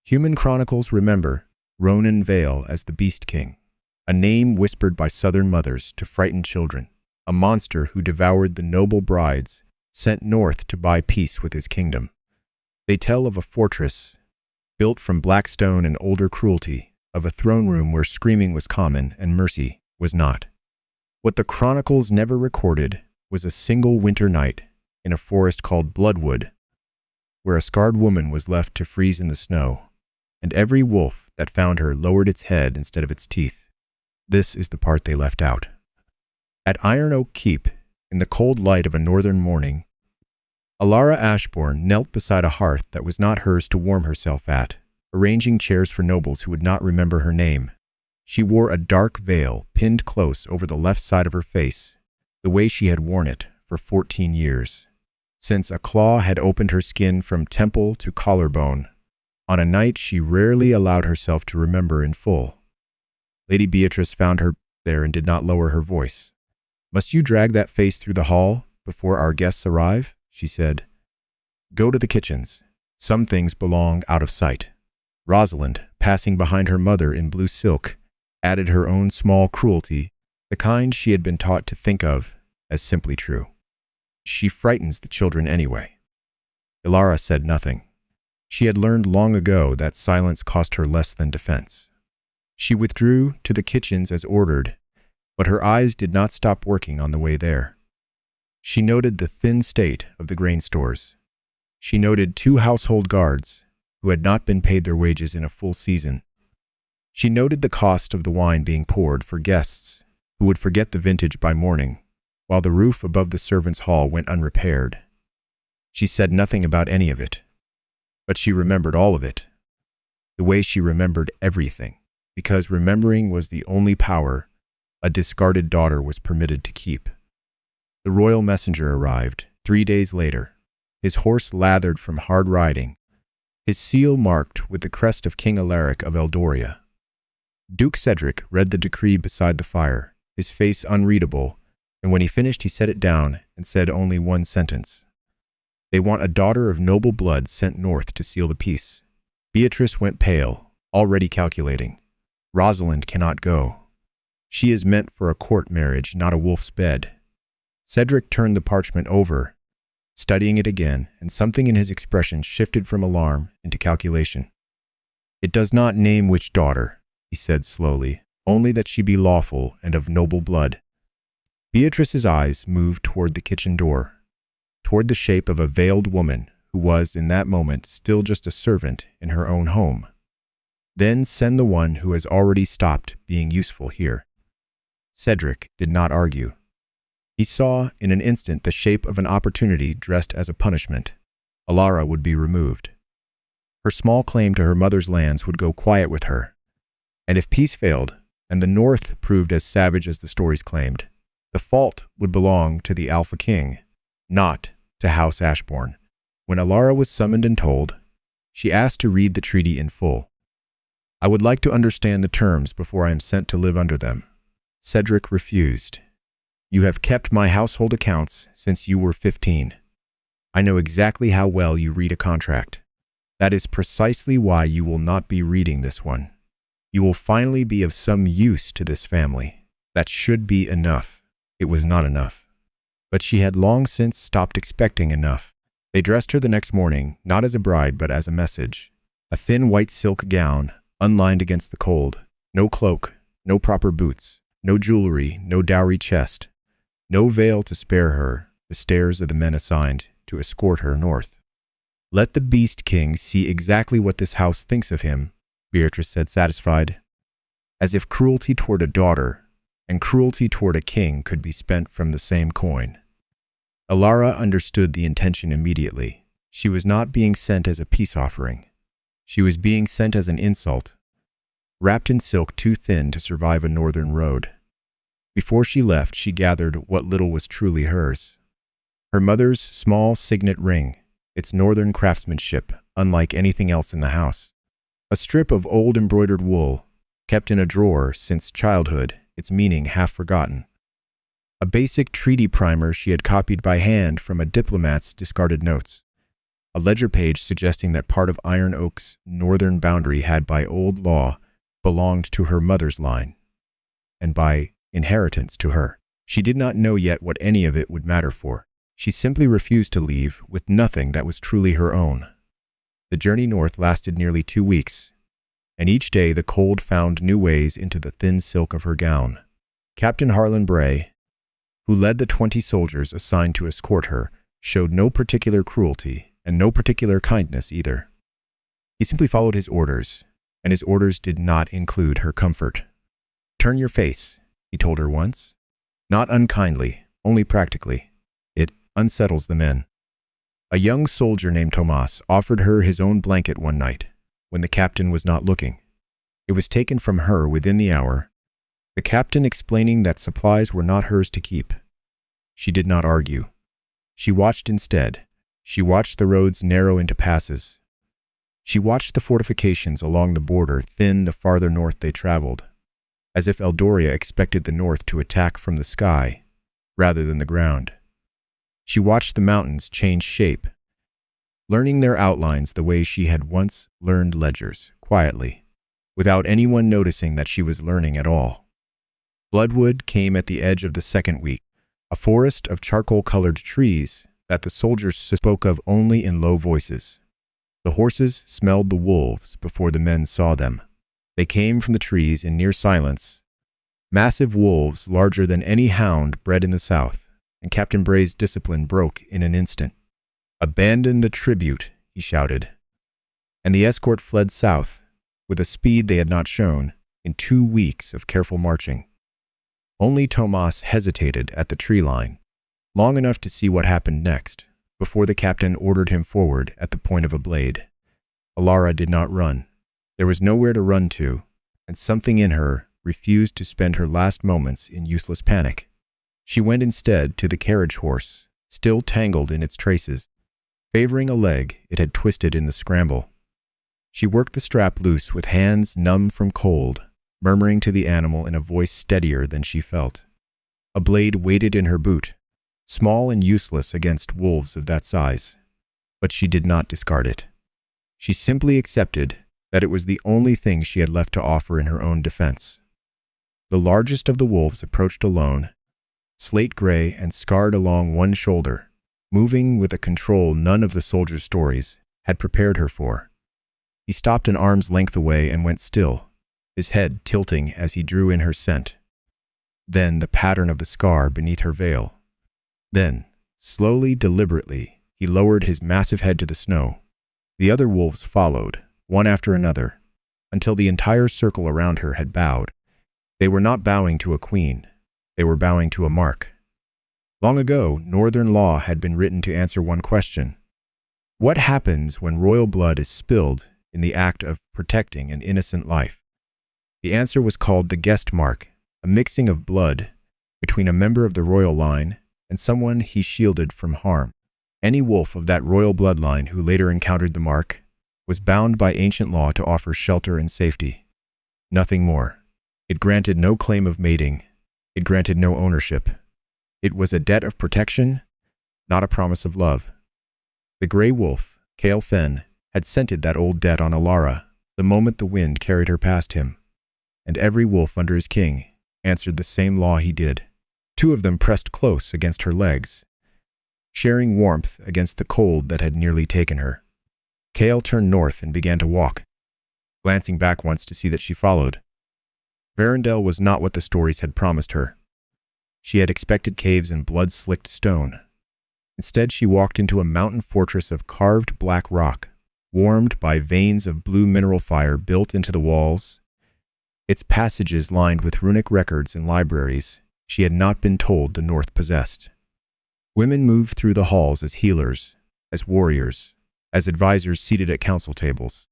Human chronicles remember Ronan Vale as the Beast King, a name whispered by southern mothers to frighten children, a monster who devoured the noble brides sent north to buy peace with his kingdom. They tell of a fortress built from black stone and older cruelty, of a throne room where screaming was common and mercy was not. What the chronicles never recorded was a single winter night in a forest called Bloodwood, where a scarred woman was left to freeze in the snow, and every wolf that found her lowered its head instead of its teeth. This is the part they left out. At Iron Oak Keep, in the cold light of a northern morning, Alara Ashbourne knelt beside a hearth that was not hers to warm herself at, arranging chairs for nobles who would not remember her name. She wore a dark veil pinned close over the left side of her face, the way she had worn it for 14 years, since a claw had opened her skin from temple to collarbone, on a night she rarely allowed herself to remember in full. Lady Beatrice found her there and did not lower her voice. "Must you drag that face through the hall before our guests arrive?" she said. "Go to the kitchens. Some things belong out of sight." Rosalind, passing behind her mother in blue silk, added her own small cruelty, the kind she had been taught to think of as simply true. "She frightens the children anyway." Alara said nothing. She had learned long ago that silence cost her less than defense. She withdrew to the kitchens as ordered, but her eyes did not stop working on the way there. She noted the thin state of the grain stores. She noted 2 household guards who had not been paid their wages in a full season. She noted the cost of the wine being poured for guests who would forget the vintage by morning, while the roof above the servants' hall went unrepaired. She said nothing about any of it, but she remembered all of it, the way she remembered everything, because remembering was the only power a discarded daughter was permitted to keep. The royal messenger arrived 3 days later, his horse lathered from hard riding, his seal marked with the crest of King Alaric of Eldoria. Duke Cedric read the decree beside the fire, his face unreadable, and when he finished he set it down and said only one sentence. "They want a daughter of noble blood sent north to seal the peace." Beatrice went pale, already calculating. Rosalind cannot go. She is meant for a court marriage, not a wolf's bed. Cedric turned the parchment over, studying it again, and something in his expression shifted from alarm into calculation. "It does not name which daughter," he said slowly, "only that she be lawful and of noble blood." Beatrice's eyes moved toward the kitchen door, toward the shape of a veiled woman who was, in that moment, still just a servant in her own home. "Then send the one who has already stopped being useful here." Cedric did not argue. He saw in an instant the shape of an opportunity dressed as a punishment. Alara would be removed. Her small claim to her mother's lands would go quiet with her. And if peace failed, and the North proved as savage as the stories claimed, the fault would belong to the Alpha King, not to House Ashbourne. When Alara was summoned and told, she asked to read the treaty in full. "I would like to understand the terms before I am sent to live under them." Cedric refused. "You have kept my household accounts since you were 15. I know exactly how well you read a contract. That is precisely why you will not be reading this one. You will finally be of some use to this family. That should be enough." It was not enough. But she had long since stopped expecting enough. They dressed her the next morning, not as a bride but as a message. A thin white silk gown, unlined against the cold. No cloak, no proper boots, no jewelry, no dowry chest. No veil to spare her the stares of the men assigned to escort her north. "Let the Beast King see exactly what this house thinks of him," Beatrice said, satisfied. As if cruelty toward a daughter and cruelty toward a king could be spent from the same coin. Alara understood the intention immediately. She was not being sent as a peace offering. She was being sent as an insult, wrapped in silk too thin to survive a northern road. Before she left, she gathered what little was truly hers. Her mother's small signet ring, its northern craftsmanship, unlike anything else in the house. A strip of old embroidered wool, kept in a drawer since childhood, its meaning half forgotten. A basic treaty primer she had copied by hand from a diplomat's discarded notes. a ledger page suggesting that part of Iron Oak's northern boundary had by old law belonged to her mother's line, and by inheritance to her. She did not know yet what any of it would matter for. She simply refused to leave with nothing that was truly her own. The journey north lasted nearly 2 weeks, and each day the cold found new ways into the thin silk of her gown. Captain Harlan Bray, who led the 20 soldiers assigned to escort her, showed no particular cruelty and no particular kindness either. He simply followed his orders, and his orders did not include her comfort. "Turn your face," he told her once. Not unkindly, only practically. It unsettles the men. A young soldier named Tomas offered her his own blanket one night, when the captain was not looking. It was taken from her within the hour, the captain explaining that supplies were not hers to keep. She did not argue. She watched instead. She watched the roads narrow into passes. She watched the fortifications along the border thin the farther north they traveled, as if Eldoria expected the north to attack from the sky rather than the ground. She watched the mountains change shape, learning their outlines the way she had once learned ledgers, quietly, without anyone noticing that she was learning at all. Bloodwood came at the edge of the second week, a forest of charcoal-colored trees that the soldiers spoke of only in low voices. The horses smelled the wolves before the men saw them. They came from the trees in near silence, massive wolves larger than any hound bred in the south, and Captain Bray's discipline broke in an instant. "Abandon the tribute," he shouted, and the escort fled south, with a speed they had not shown in 2 weeks of careful marching. Only Tomas hesitated at the tree line, long enough to see what happened next, before the captain ordered him forward at the point of a blade. Alara did not run. There was nowhere to run to, and something in her refused to spend her last moments in useless panic. She went instead to the carriage horse, still tangled in its traces, favoring a leg it had twisted in the scramble. She worked the strap loose with hands numb from cold, murmuring to the animal in a voice steadier than she felt. A blade waited in her boot, small and useless against wolves of that size, but she did not discard it. She simply accepted that it was the only thing she had left to offer in her own defense. The largest of the wolves approached alone, slate gray and scarred along one shoulder, moving with a control none of the soldiers' stories had prepared her for. He stopped an arm's length away and went still, his head tilting as he drew in her scent. Then the pattern of the scar beneath her veil. Then, slowly, deliberately, he lowered his massive head to the snow. The other wolves followed, one after another, until the entire circle around her had bowed. They were not bowing to a queen. They were bowing to a mark. Long ago, Northern law had been written to answer one question. What happens when royal blood is spilled in the act of protecting an innocent life? The answer was called the guest mark, a mixing of blood between a member of the royal line and someone he shielded from harm. Any wolf of that royal bloodline who later encountered the mark was bound by ancient law to offer shelter and safety. Nothing more. It granted no claim of mating. It granted no ownership. It was a debt of protection, not a promise of love. The gray wolf, Cale Fen, had scented that old debt on Alara the moment the wind carried her past him, and every wolf under his king answered the same law he did. 2 of them pressed close against her legs, sharing warmth against the cold that had nearly taken her. Cale turned north and began to walk, glancing back once to see that she followed. Verendel was not what the stories had promised her. She had expected caves and blood-slicked stone. Instead, she walked into a mountain fortress of carved black rock, warmed by veins of blue mineral fire built into the walls, its passages lined with runic records and libraries she had not been told the North possessed. Women moved through the halls as healers, as warriors, as advisors seated at council tables.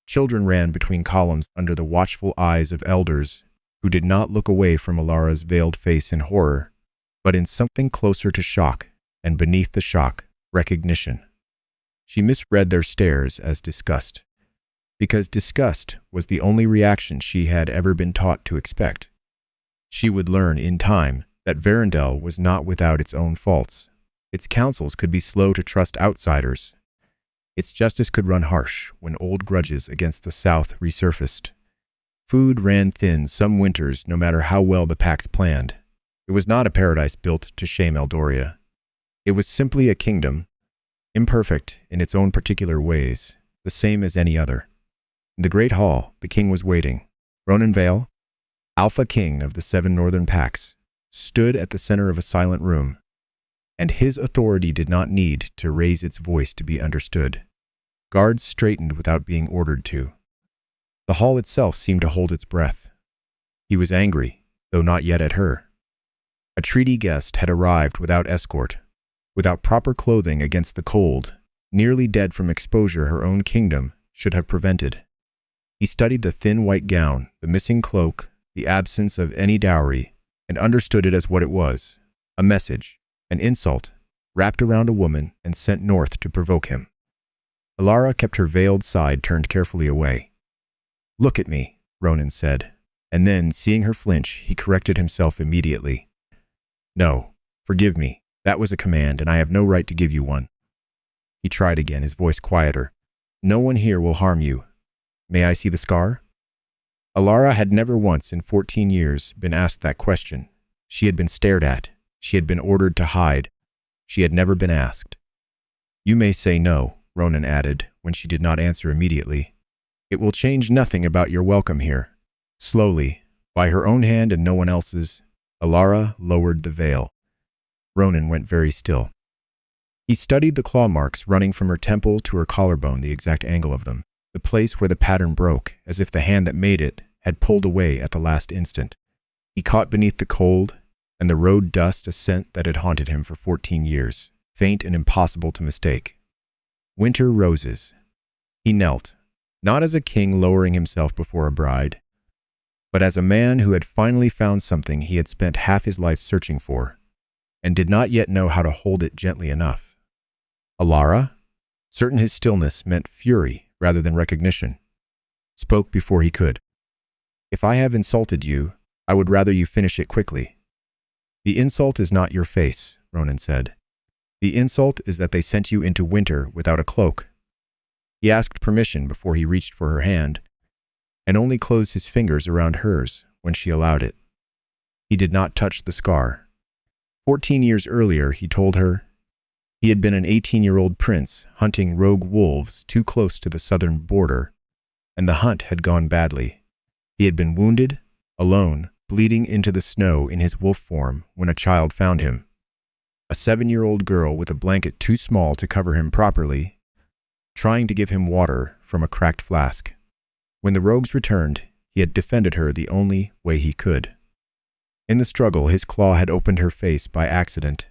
Children ran between columns under the watchful eyes of elders who did not look away from Alara's veiled face in horror, but in something closer to shock, and beneath the shock, recognition. She misread their stares as disgust, because disgust was the only reaction she had ever been taught to expect. She would learn in time that Verendel was not without its own faults. Its councils could be slow to trust outsiders, Its justice could run harsh when old grudges against the South resurfaced. Food ran thin some winters, no matter how well the pacts planned. It was not a paradise built to shame Eldoria. It was simply a kingdom, imperfect in its own particular ways, the same as any other. In the great hall, the king was waiting. Ronan Vale, Alpha King of the 7 northern pacts, stood at the center of a silent room, and his authority did not need to raise its voice to be understood. Guards straightened without being ordered to. The hall itself seemed to hold its breath. He was angry, though not yet at her. A treaty guest had arrived without escort, without proper clothing against the cold, nearly dead from exposure her own kingdom should have prevented. He studied the thin white gown, the missing cloak, the absence of any dowry, and understood it as what it was, a message, an insult, wrapped around a woman and sent north to provoke him. Alara kept her veiled side turned carefully away. "Look at me," Ronan said, and then, seeing her flinch, he corrected himself immediately. "No, forgive me. That was a command, and I have no right to give you one." He tried again, his voice quieter. "No one here will harm you. May I see the scar?" Alara had never once in 14 years been asked that question. She had been stared at. She had been ordered to hide. She had never been asked. "You may say no," Ronan added, when she did not answer immediately. "It will change nothing about your welcome here." Slowly, by her own hand and no one else's, Alara lowered the veil. Ronan went very still. He studied the claw marks running from her temple to her collarbone, the exact angle of them, the place where the pattern broke, as if the hand that made it had pulled away at the last instant. He caught beneath the cold and the road dust a scent that had haunted him for 14 years, faint and impossible to mistake. Winter roses. He knelt, not as a king lowering himself before a bride, but as a man who had finally found something he had spent half his life searching for, and did not yet know how to hold it gently enough. Alara, certain his stillness meant fury rather than recognition, spoke before he could. "If I have insulted you, I would rather you finish it quickly." "The insult is not your face," Ronan said. "The insult is that they sent you into winter without a cloak." He asked permission before he reached for her hand, and only closed his fingers around hers when she allowed it. He did not touch the scar. 14 years earlier, he told her, he had been an 18-year-old prince hunting rogue wolves too close to the southern border, and the hunt had gone badly. He had been wounded, alone, bleeding into the snow in his wolf form when a child found him. A 7-year-old girl with a blanket too small to cover him properly, trying to give him water from a cracked flask. When the rogues returned, he had defended her the only way he could. In the struggle, his claw had opened her face by accident,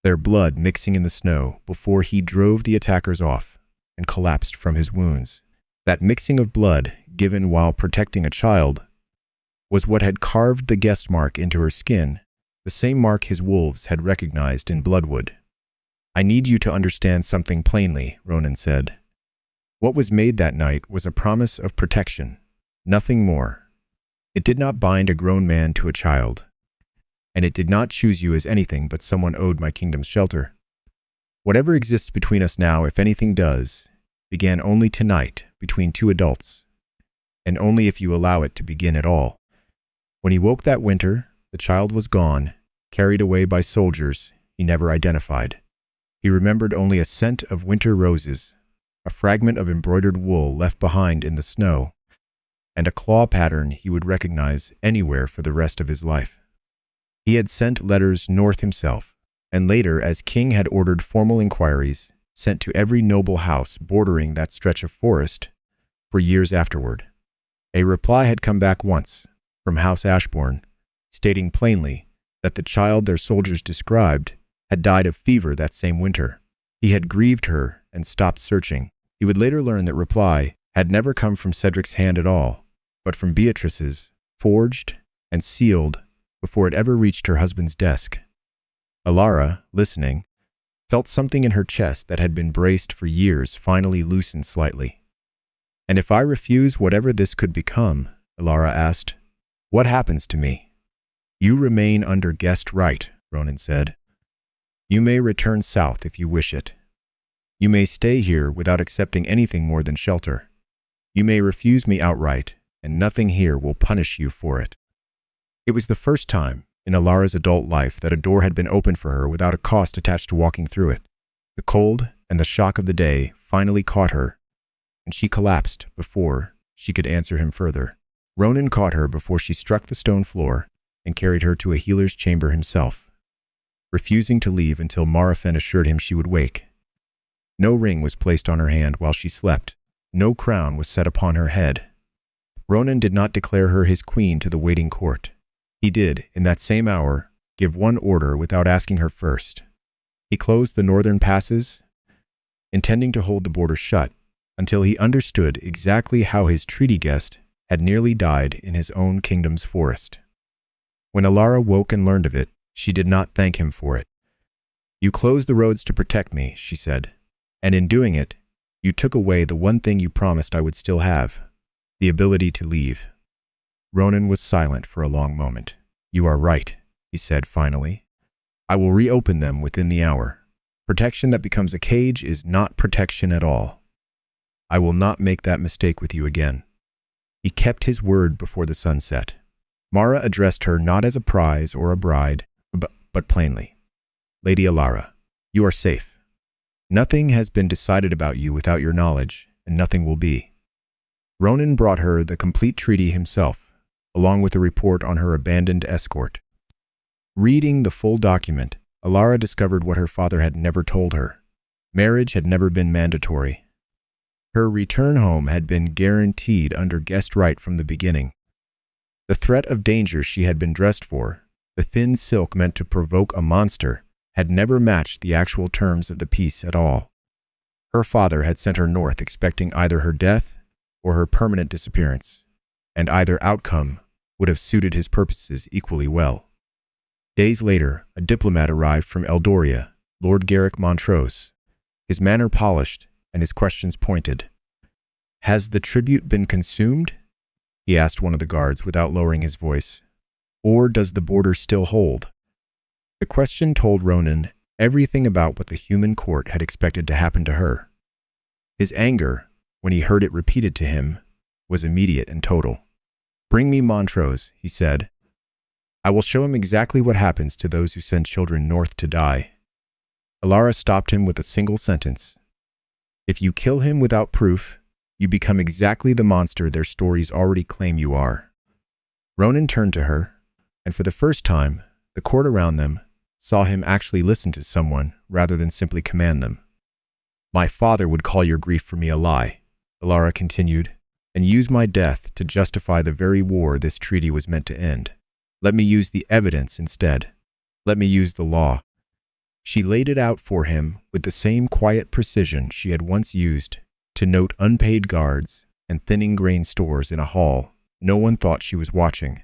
their blood mixing in the snow before he drove the attackers off and collapsed from his wounds. That mixing of blood, given while protecting a child, was what had carved the guest mark into her skin, the same mark his wolves had recognized in Bloodwood. "I need you to understand something plainly," Ronan said. "What was made that night was a promise of protection, nothing more. It did not bind a grown man to a child, and it did not choose you as anything but someone owed my kingdom's shelter. Whatever exists between us now, if anything does, began only tonight between 2 adults, and only if you allow it to begin at all. When he woke that winter, the child was gone, carried away by soldiers he never identified. He remembered only a scent of winter roses, a fragment of embroidered wool left behind in the snow, and a claw pattern he would recognize anywhere for the rest of his life. He had sent letters north himself, and later, as king had ordered formal inquiries sent to every noble house bordering that stretch of forest for years afterward. A reply had come back once, from House Ashbourne, stating plainly that the child their soldiers described had died of fever that same winter. He had grieved her and stopped searching. He would later learn that reply had never come from Cedric's hand at all, but from Beatrice's, forged and sealed before it ever reached her husband's desk. Alara, listening, felt something in her chest that had been braced for years finally loosen slightly. "And if I refuse whatever this could become," Alara asked, "what happens to me?" "You remain under guest right," Ronan said. "You may return south if you wish it." You may stay here without accepting anything more than shelter. You may refuse me outright, and nothing here will punish you for it." It was the first time in Alara's adult life that a door had been opened for her without a cost attached to walking through it. The cold and the shock of the day finally caught her, and she collapsed before she could answer him further. Ronan caught her before she struck the stone floor and carried her to a healer's chamber himself, refusing to leave until Marafen assured him she would wake. No ring was placed on her hand while she slept. No crown was set upon her head. Ronan did not declare her his queen to the waiting court. He did, in that same hour, give one order without asking her first. He closed the northern passes, intending to hold the border shut, until he understood exactly how his treaty guest had nearly died in his own kingdom's forest. When Alara woke and learned of it, she did not thank him for it. "You closed the roads to protect me," she said, "and in doing it, you took away the one thing you promised I would still have, the ability to leave." Ronan was silent for a long moment. "You are right," he said finally. "I will reopen them within the hour. Protection that becomes a cage is not protection at all. I will not make that mistake with you again." He kept his word before the sun set. Mara addressed her not as a prize or a bride, but plainly. "Lady Alara, you are safe. Nothing has been decided about you without your knowledge, and nothing will be." Ronan brought her the complete treaty himself, along with a report on her abandoned escort. Reading the full document, Alara discovered what her father had never told her. Marriage had never been mandatory. Her return home had been guaranteed under guest right from the beginning. The threat of danger she had been dressed for, the thin silk meant to provoke a monster, had never matched the actual terms of the peace at all. Her father had sent her north expecting either her death or her permanent disappearance, and either outcome would have suited his purposes equally well. Days later, a diplomat arrived from Eldoria, Lord Garrick Montrose, his manner polished and his questions pointed. "Has the tribute been consumed?" he asked one of the guards without lowering his voice. "Or does the border still hold?" The question told Ronan everything about what the human court had expected to happen to her. His anger, when he heard it repeated to him, was immediate and total. "Bring me Montrose," he said. "I will show him exactly what happens to those who send children north to die." Alara stopped him with a single sentence. "If you kill him without proof, you become exactly the monster their stories already claim you are." Ronan turned to her, and for the first time, the court around them saw him actually listen to someone rather than simply command them. "My father would call your grief for me a lie," Alara continued, "and use my death to justify the very war this treaty was meant to end. Let me use the evidence instead. Let me use the law." She laid it out for him with the same quiet precision she had once used to note unpaid guards and thinning grain stores in a hall no one thought she was watching.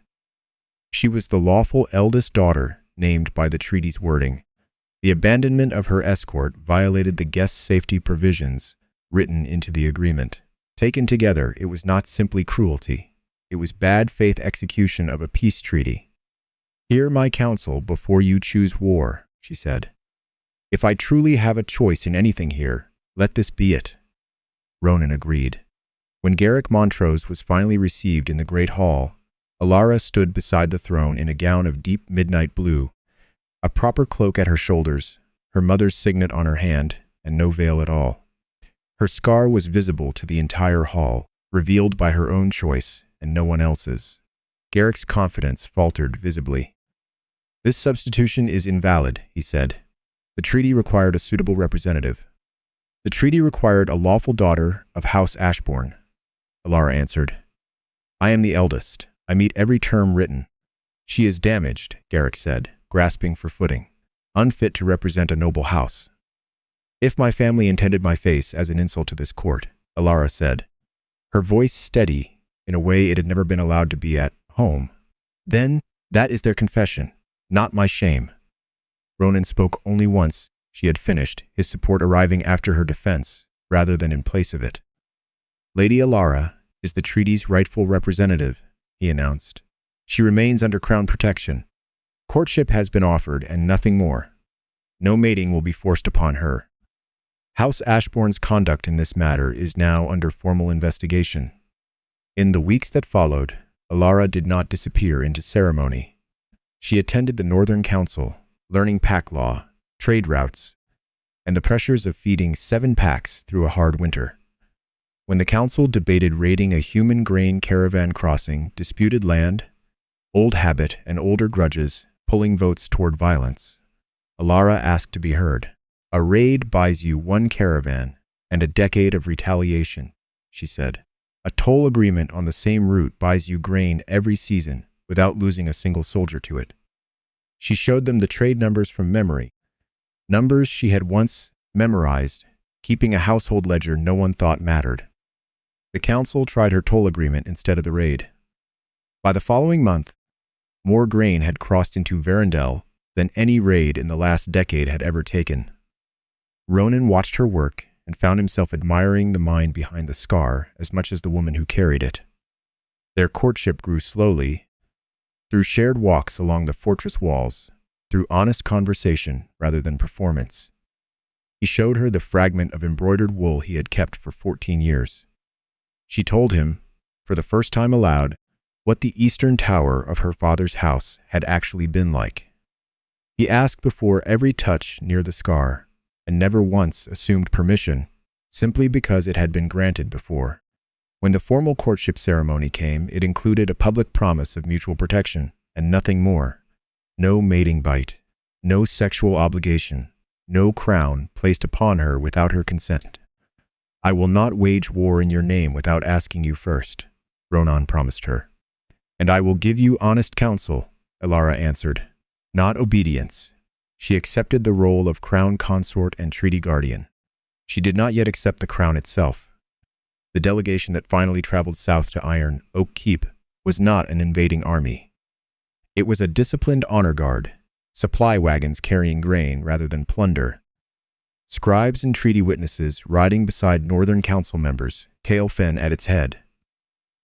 She was the lawful eldest daughter named by the treaty's wording. The abandonment of her escort violated the guest safety provisions written into the agreement. Taken together, it was not simply cruelty. It was bad faith execution of a peace treaty. "Hear my counsel before you choose war," she said. "If I truly have a choice in anything here, let this be it." Ronan agreed. When Garrick Montrose was finally received in the great hall, Alara stood beside the throne in a gown of deep midnight blue, a proper cloak at her shoulders, her mother's signet on her hand, and no veil at all. Her scar was visible to the entire hall, revealed by her own choice and no one else's. Garrick's confidence faltered visibly. "This substitution is invalid," he said. "The treaty required a suitable representative." "The treaty required a lawful daughter of House Ashbourne," Alara answered. "I am the eldest. I meet every term written." "She is damaged," Garrick said, grasping for footing. "Unfit to represent a noble house." "If my family intended my face as an insult to this court," Alara said, her voice steady in a way it had never been allowed to be at home, "then that is their confession, not my shame." Ronan spoke only once she had finished, his support arriving after her defense rather than in place of it. "Lady Alara is the treaty's rightful representative," he announced. "She remains under crown protection. Courtship has been offered and nothing more. No mating will be forced upon her." House Ashbourne's conduct in this matter is now under formal investigation. In the weeks that followed, Alara did not disappear into ceremony. She attended the Northern Council, learning pack law, trade routes, and the pressures of feeding 7 packs through a hard winter. When the council debated raiding a human grain caravan crossing, disputed land, old habit, and older grudges, pulling votes toward violence, Alara asked to be heard. "A raid buys you 1 caravan and a decade of retaliation," she said. "A toll agreement on the same route buys you grain every season without losing a single soldier to it." She showed them the trade numbers from memory, numbers she had once memorized, keeping a household ledger no one thought mattered. The council tried her toll agreement instead of the raid. By the following month, more grain had crossed into Verendel than any raid in the last decade had ever taken. Ronan watched her work and found himself admiring the mind behind the scar as much as the woman who carried it. Their courtship grew slowly, through shared walks along the fortress walls, through honest conversation rather than performance. He showed her the fragment of embroidered wool he had kept for 14 years. She told him, for the first time aloud, what the eastern tower of her father's house had actually been like. He asked before every touch near the scar, and never once assumed permission, simply because it had been granted before. When the formal courtship ceremony came, it included a public promise of mutual protection, and nothing more. No mating bite, no sexual obligation, no crown placed upon her without her consent. "I will not wage war in your name without asking you first," Ronan promised her. "And I will give you honest counsel," Alara answered, "not obedience." She accepted the role of crown consort and treaty guardian. She did not yet accept the crown itself. The delegation that finally traveled south to Iron Oak Keep was not an invading army. It was a disciplined honor guard, supply wagons carrying grain rather than plunder. Scribes and treaty witnesses riding beside Northern Council members, Cale Finn at its head.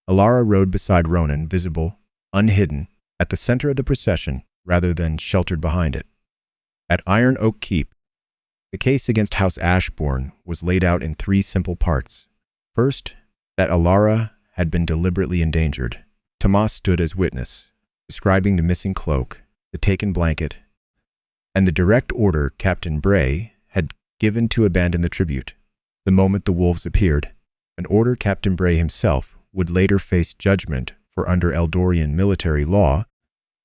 Alara rode beside Ronan, visible, unhidden, at the center of the procession rather than sheltered behind it. At Iron Oak Keep, the case against House Ashbourne was laid out in 3 simple parts. First, that Alara had been deliberately endangered. Tomas stood as witness, describing the missing cloak, the taken blanket, and the direct order Captain Bray had given to abandon the tribute. The moment the wolves appeared, an order Captain Bray himself would later face judgment for under Eldorian military law,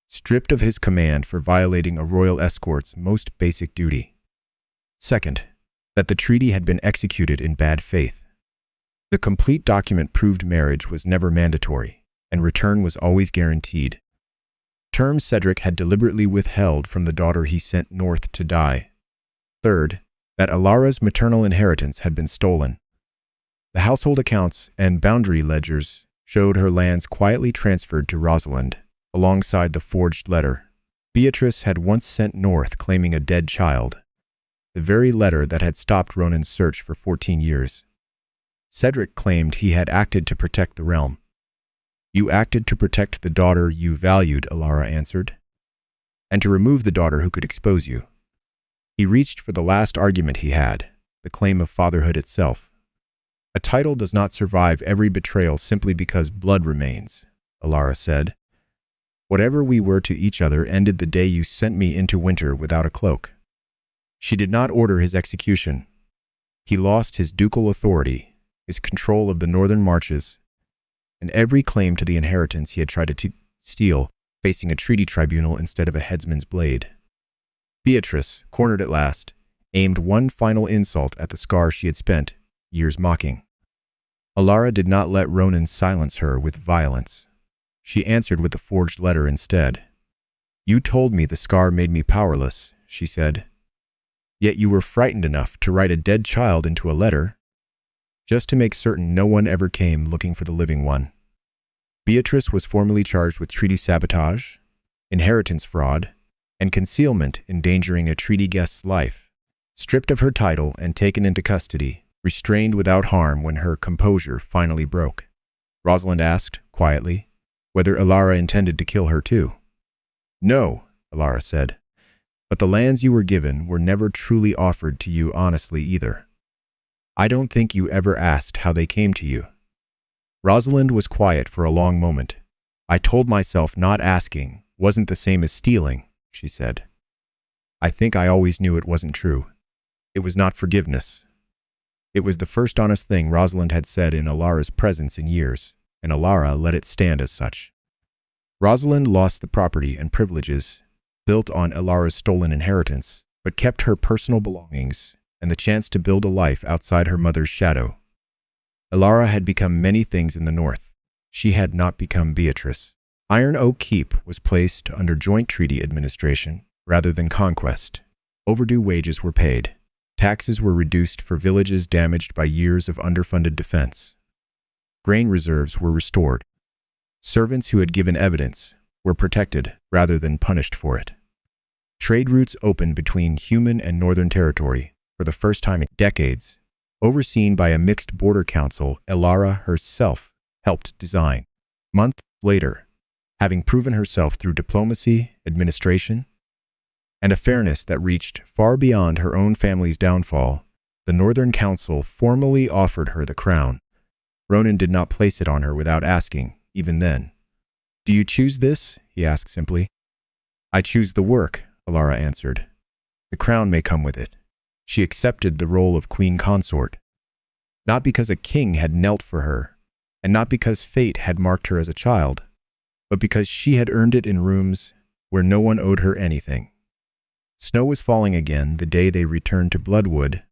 stripped of his command for violating a royal escort's most basic duty. Second, that the treaty had been executed in bad faith. The complete document proved marriage was never mandatory, and return was always guaranteed. Terms Cedric had deliberately withheld from the daughter he sent north to die. Third, that Alara's maternal inheritance had been stolen. The household accounts and boundary ledgers showed her lands quietly transferred to Rosalind, alongside the forged letter. Beatrice had once sent north claiming a dead child, the very letter that had stopped Ronan's search for 14 years. Cedric claimed he had acted to protect the realm. "You acted to protect the daughter you valued," Alara answered, "and to remove the daughter who could expose you." He reached for the last argument he had, the claim of fatherhood itself. "A title does not survive every betrayal simply because blood remains," Alara said. "Whatever we were to each other ended the day you sent me into winter without a cloak." She did not order his execution. He lost his ducal authority, his control of the northern marches, and every claim to the inheritance he had tried to steal, facing a treaty tribunal instead of a headsman's blade. Beatrice, cornered at last, aimed one final insult at the scar she had spent years mocking. Alara did not let Ronan silence her with violence. She answered with the forged letter instead. "You told me the scar made me powerless," she said. "Yet you were frightened enough to write a dead child into a letter, just to make certain no one ever came looking for the living one." Beatrice was formally charged with treaty sabotage, inheritance fraud, and concealment endangering a treaty guest's life, stripped of her title and taken into custody, restrained without harm when her composure finally broke. Rosalind asked, quietly, whether Alara intended to kill her too. "No," Alara said, "but the lands you were given were never truly offered to you honestly either." I don't think you ever asked how they came to you. Rosalind was quiet for a long moment. I told myself not asking wasn't the same as stealing, she said. I think I always knew it wasn't true. It was not forgiveness. It was the first honest thing Rosalind had said in Alara's presence in years, and Alara let it stand as such. Rosalind lost the property and privileges built on Alara's stolen inheritance, but kept her personal belongings and the chance to build a life outside her mother's shadow. Alara had become many things in the north. She had not become Beatrice. Iron Oak Keep was placed under joint treaty administration rather than conquest. Overdue wages were paid. Taxes were reduced for villages damaged by years of underfunded defense. Grain reserves were restored. Servants who had given evidence were protected rather than punished for it. Trade routes opened between human and northern territory for the first time in decades, overseen by a mixed border council Alara herself helped design. Months later, having proven herself through diplomacy, administration, and a fairness that reached far beyond her own family's downfall, the Northern Council formally offered her the crown. Ronan did not place it on her without asking, even then. Do you choose this? He asked simply. I choose the work, Alara answered. The crown may come with it. She accepted the role of queen consort. Not because a king had knelt for her, and not because fate had marked her as a child, but because she had earned it in rooms where no one owed her anything. Snow was falling again the day they returned to Bloodwood,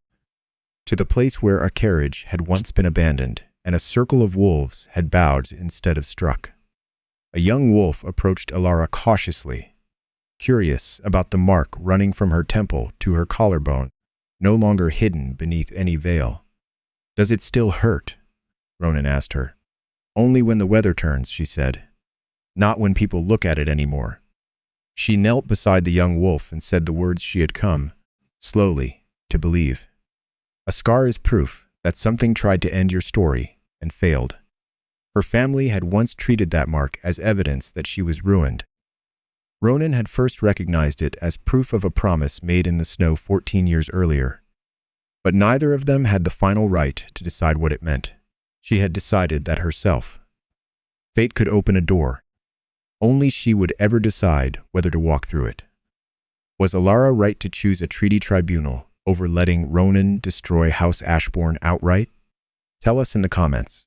to the place where a carriage had once been abandoned, and a circle of wolves had bowed instead of struck. A young wolf approached Alara cautiously, curious about the mark running from her temple to her collarbone, no longer hidden beneath any veil. Does it still hurt? Ronan asked her. Only when the weather turns, she said. Not when people look at it anymore. She knelt beside the young wolf and said the words she had come, slowly, to believe. A scar is proof that something tried to end your story and failed. Her family had once treated that mark as evidence that she was ruined. Ronan had first recognized it as proof of a promise made in the snow 14 years earlier. But neither of them had the final right to decide what it meant. She had decided that herself. Fate could open a door. Only she would ever decide whether to walk through it. Was Alara right to choose a treaty tribunal over letting Ronan destroy House Ashbourne outright? Tell us in the comments.